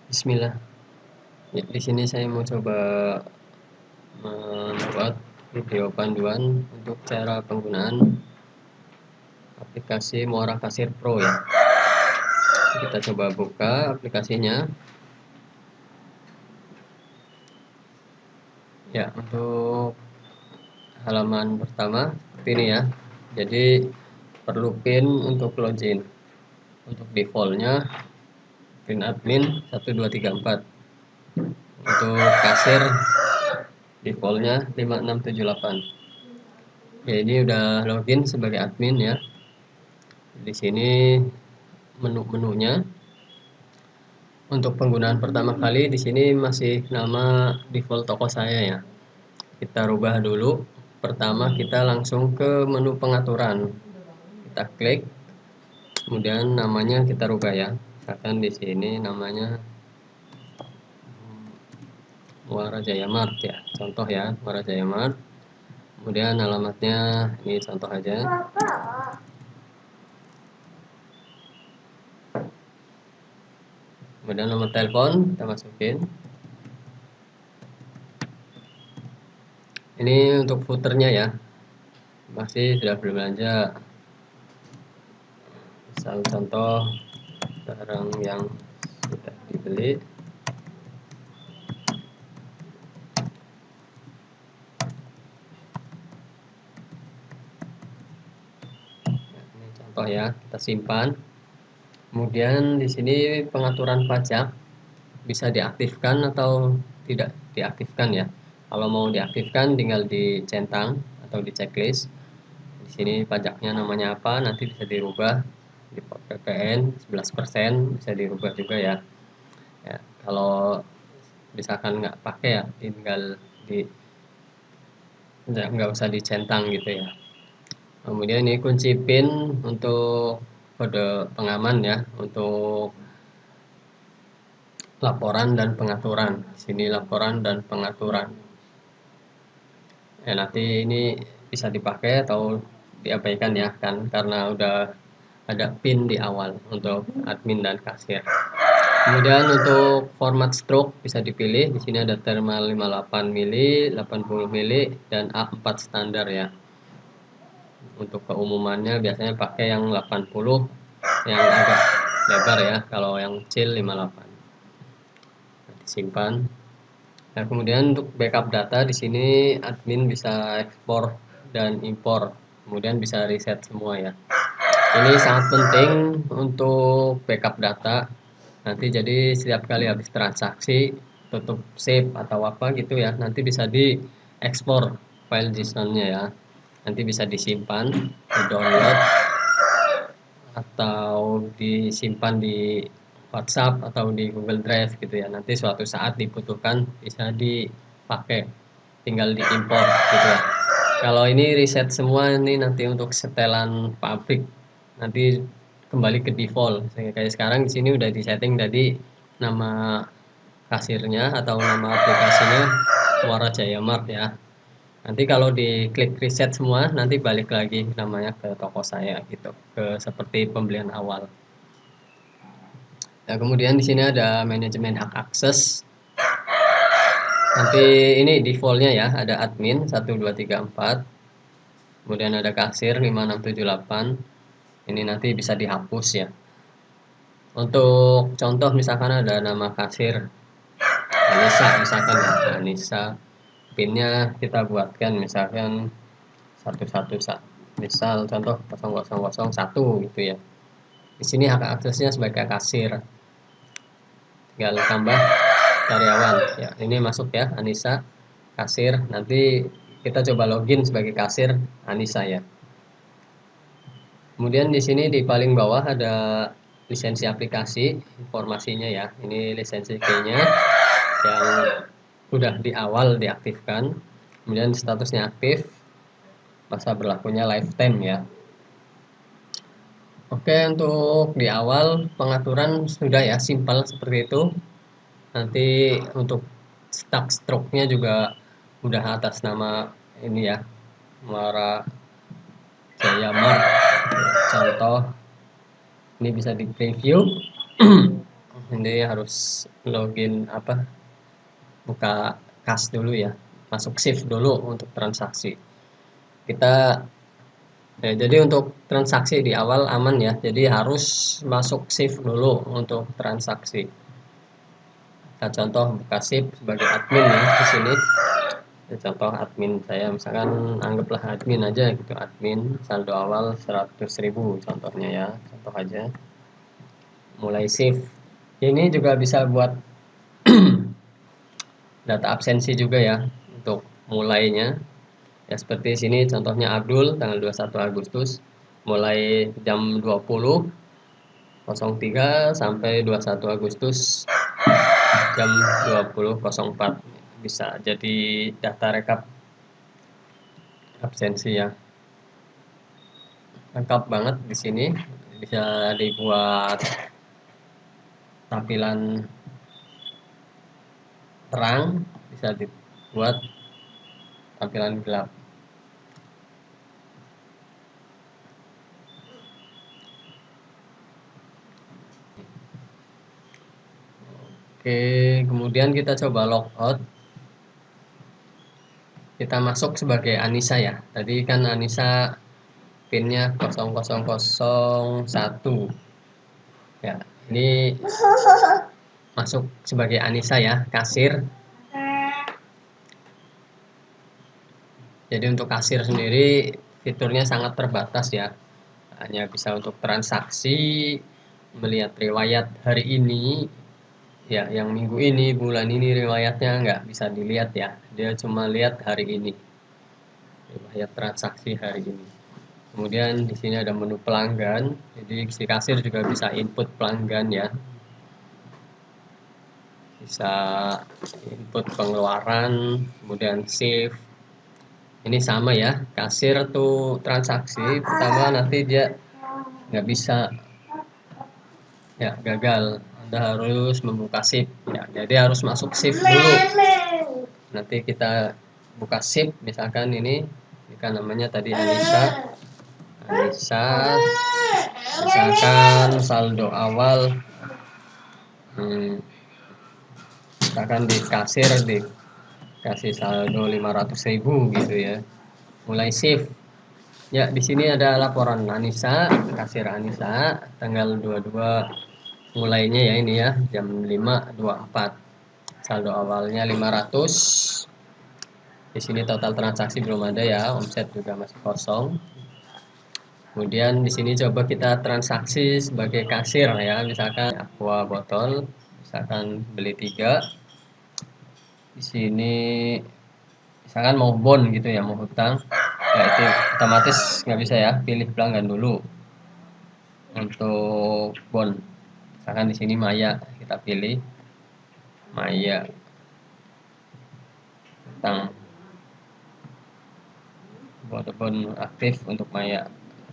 Bismillah. Ya, di sini saya mau coba membuat video panduan untuk cara penggunaan aplikasi Muara Kasir Pro ya. Kita coba buka aplikasinya. Ya, untuk halaman pertama seperti ini ya. Jadi perlu PIN untuk login. Untuk defaultnya PIN admin 1234. Untuk kasir defaultnya 5678. Ya, ini udah login sebagai admin ya. Di sini menu-menunya. Untuk penggunaan pertama kali di sini masih nama default toko saya ya. Kita rubah dulu. Pertama kita langsung ke menu pengaturan. Kita klik. Kemudian namanya kita rubah ya. Misalkan di sini namanya Muara Jaya Mart ya. Contoh ya, Muara Jaya Mart. Kemudian alamatnya ini contoh aja. Kemudian nomor telepon kita masukin. Ini untuk footernya ya, masih sudah berbelanja. Misal contoh barang yang sudah dibeli. Ini contoh ya, kita simpan. Kemudian di sini pengaturan pajak bisa diaktifkan atau tidak diaktifkan ya. Kalau mau diaktifkan tinggal dicentang atau di checklist. Di sini pajaknya namanya apa, nanti bisa dirubah. Di PPN 11% bisa dirubah juga ya. Ya, kalau misalkan nggak pakai ya tinggal nggak usah dicentang gitu ya. Kemudian ini kunci PIN untuk kode pengaman ya, untuk laporan dan pengaturan. Sini laporan dan pengaturan. Ya, nanti ini bisa dipakai atau diabaikan ya, kan karena udah ada PIN di awal untuk admin dan kasir. Kemudian untuk format stroke bisa dipilih. Di sini ada thermal 58 mili, 80 mili dan A4 standar ya. Untuk keumumannya biasanya pakai yang 80 yang agak lebar ya, kalau yang kecil 58. Simpan. Nah, kemudian untuk backup data di sini admin bisa ekspor dan impor. Kemudian bisa reset semua ya. Ini sangat penting untuk backup data. Nanti jadi setiap kali habis transaksi tutup save atau apa gitu ya, nanti bisa diekspor file JSON-nya ya. Nanti bisa disimpan, di download atau disimpan di WhatsApp atau di Google Drive gitu ya. Nanti suatu saat dibutuhkan bisa dipakai, tinggal diimpor gitu ya. Kalau ini reset semua ini nanti untuk setelan pabrik, nanti kembali ke default. Kayak sekarang di sini udah disetting tadi nama kasirnya atau nama aplikasinya Muara Jaya Mart ya. Nanti kalau diklik reset semua, nanti balik lagi namanya ke toko saya gitu, ke seperti pembelian awal. Nah, kemudian di sini ada manajemen hak akses. Nanti ini defaultnya ya, ada admin 1234. Kemudian ada kasir 5678. Ini nanti bisa dihapus ya. Untuk contoh misalkan ada nama kasir Anissa misalkan ya, Anissa. PIN-nya kita buatkan misalkan 111, misal contoh 0001 gitu ya. Di sini hak aksesnya sebagai kasir. Tinggal tambah karyawan ya. Ini masuk ya, Anissa kasir. Nanti kita coba login sebagai kasir Anissa ya. Kemudian di sini di paling bawah ada lisensi aplikasi, informasinya ya. Ini lisensi key-nya yang udah di awal diaktifkan. Kemudian statusnya aktif, masa berlakunya lifetime ya. Oke, untuk di awal pengaturan sudah ya, simpel seperti itu. Nanti untuk stack stroke-nya juga udah atas nama ini ya, Muara Jaya Mart. Contoh, ini bisa di preview. Ini harus login buka kas dulu ya, masuk shift dulu untuk transaksi. Jadi untuk transaksi di awal aman ya, jadi harus masuk shift dulu untuk transaksi. Kita contoh buka shift sebagai admin ya di sini. Contoh admin saya, misalkan anggaplah admin aja gitu, admin saldo awal 100.000 contohnya ya, contoh aja. Mulai shift. Ini juga bisa buat data absensi juga ya untuk mulainya. Ya seperti sini contohnya Abdul tanggal 21 Agustus mulai jam 20.03 sampai 21 Agustus jam 20.04. Bisa jadi data rekap absensi ya. Lengkap banget di sini, bisa dibuat tampilan terang, bisa dibuat tampilan gelap. Oke, kemudian kita coba logout. Kita masuk sebagai Anissa ya. Tadi kan Anissa pinnya 0001 ya. Ini masuk sebagai Anissa ya, kasir. Jadi untuk kasir sendiri fiturnya sangat terbatas ya, hanya bisa untuk transaksi, melihat riwayat hari ini ya, yang minggu ini, bulan ini riwayatnya nggak bisa dilihat ya, dia cuma lihat hari ini, riwayat transaksi hari ini. Kemudian di sini ada menu pelanggan, jadi si kasir juga bisa input pelanggan ya, bisa input pengeluaran, kemudian save. Ini sama ya, kasir tuh transaksi pertama nanti dia nggak bisa ya, gagal, Anda harus membuka shift ya, jadi harus masuk shift dulu. Nanti kita buka shift, misalkan ini kan namanya tadi Anissa, misalkan saldo awal misalkan di kasir dikasih saldo 500.000 gitu ya, mulai shift ya. Di sini ada laporan Anissa, kasir Anissa tanggal 22 mulainya ya, ini ya jam 5.24, saldo awalnya 500. Di sini total transaksi belum ada ya, omset juga masih kosong. Kemudian di sini coba kita transaksi sebagai kasir ya, misalkan aqua botol, misalkan beli 3. Di sini misalkan mau bond gitu ya, mau hutang, ya itu otomatis nggak bisa ya, pilih pelanggan dulu untuk bond. Misalkan di sini Maya, kita pilih Maya hutang, bond aktif untuk Maya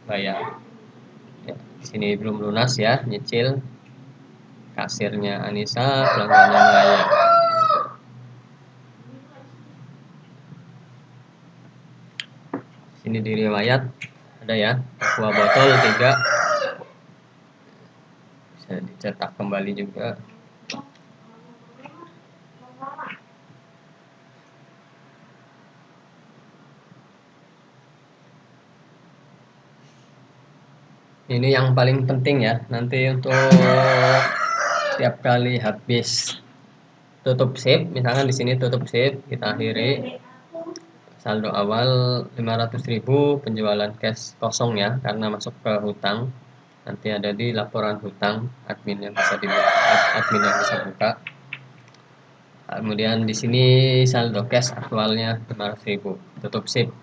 bayar. Ya, di sini belum lunas ya, nyicil. Kasirnya Anissa, pelanggannya Maya. Sini di riwayat ada ya, aqua botol 3, bisa dicetak kembali juga. Ini yang paling penting ya, nanti untuk tiap kali habis tutup shift, misalkan di sini tutup shift, kita akhiri, saldo awal 500.000, penjualan cash kosong ya, karena masuk ke hutang. Nanti ada di laporan hutang, admin yang bisa buka. Kemudian di sini saldo cash aktualnya 500.000, tutup shift.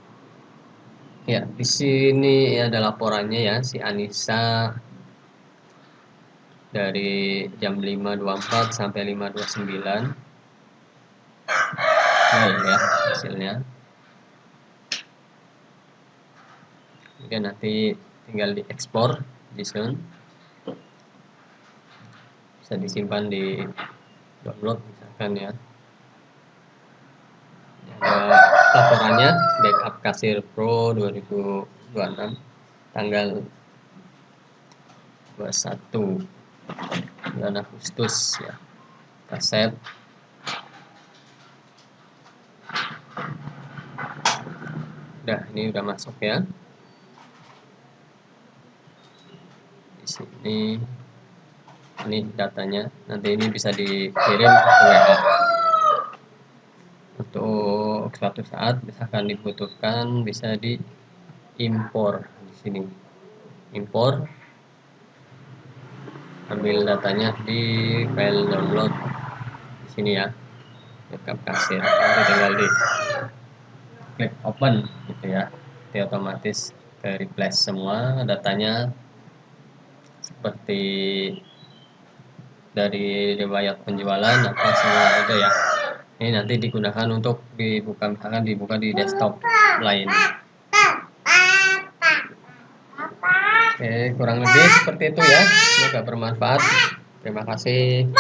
Ya, di sini ada laporannya ya, si Anissa dari jam 5.24 sampai 5.29. Ya hasilnya. Kemudian nanti tinggal diekspor JSON, bisa disimpan di download misalkan ya. Ada laporannya, backup kasir pro 2026 tanggal 21 bulan Agustus ya, kaset. Udah, ini udah masuk ya. Di sini ini datanya, nanti ini bisa dikirim ke WA. Untuk suatu saat misalkan dibutuhkan bisa diimpor di sini. Impor, ambil datanya di file download di sini ya, backup kasir. Nanti tinggal di klik open gitu ya, jadi otomatis ke replace semua datanya seperti dari riwayat penjualan apa semua ada ya. Ini nanti digunakan untuk dibuka, misalkan dibuka di desktop lain. Oke, kurang lebih seperti itu ya. Semoga bermanfaat. Terima kasih.